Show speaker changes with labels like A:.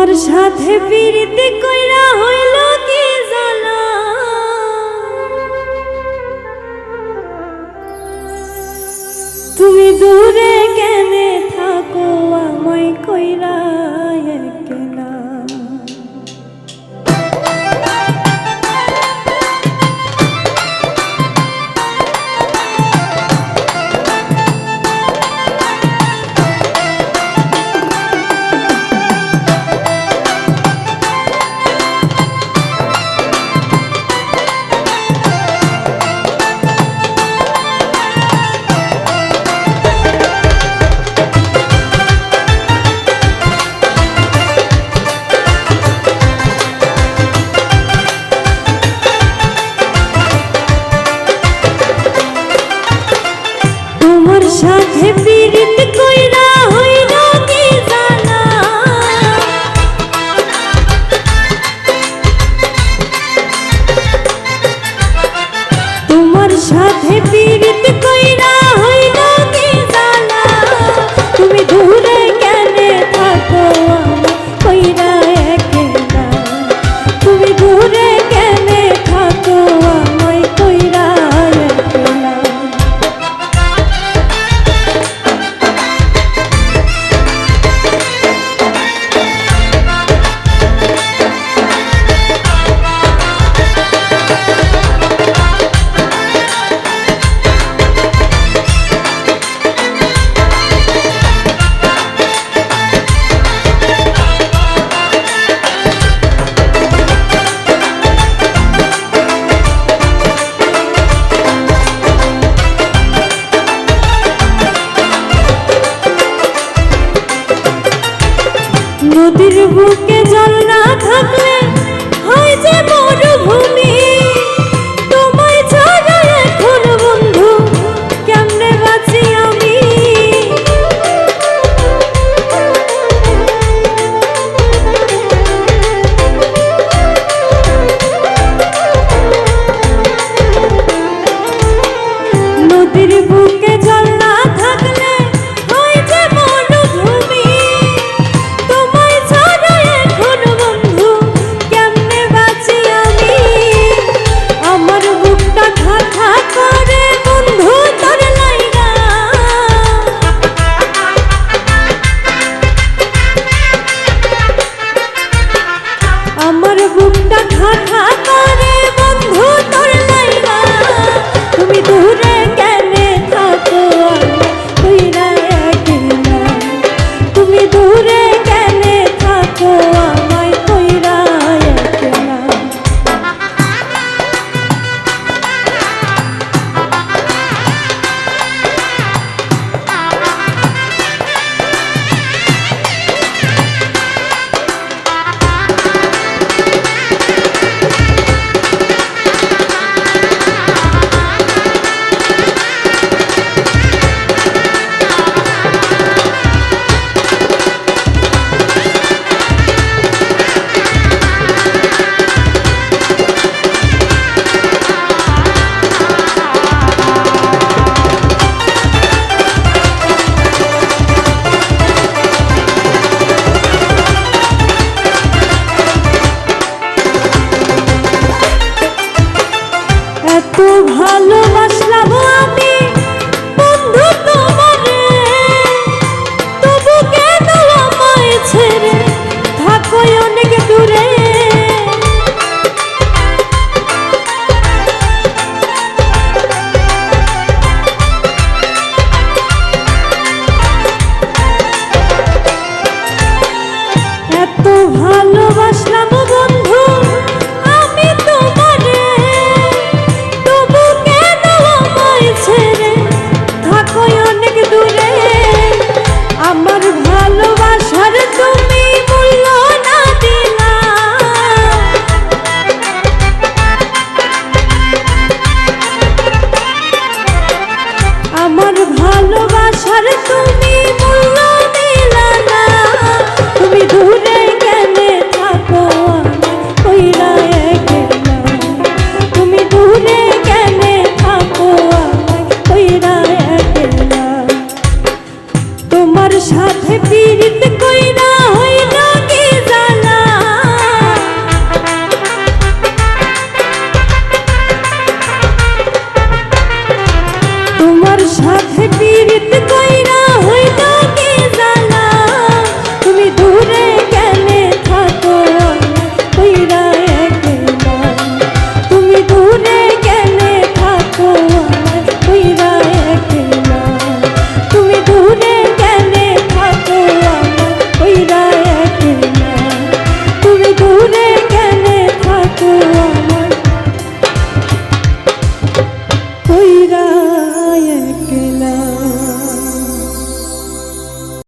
A: তোমার সাথে প্রীতি কইরা হইল কি জানা, তুমি দূরে কেনে থাকো আমায় কইরা একলা। সাথে প্রীতি কইরা হইল কি জানা, তোমার সাথে প্রীতি কইরা হইল কি জানা, তুমি দূরে কেনে থাকো কইরা একলা, তুমি দূরে কেনে থাকো আমায় কইরা একলা। নদীর বুকে জল না থাকলে হয় যে মরুভূমি, তোমায় ছাড়া এখন বন্ধু কেমনে বাঁচি আমি। নদীর বুকে জল না থাকলে হয় যে মরুভূমি, আমার বুকটা খা খা করে বন্ধু তোর লাইগা, তুমি দূরে কেনে থাকো কইরা একলা, তুমি দূরে কেনে থাকো আমায় কইরা একলা। এত ভালোবাসলাম আমি বন্ধু তোমারে, তবু কেন আমায় ছেড়ে থাকো অনেক দূরে। এত ভালোবাসলাম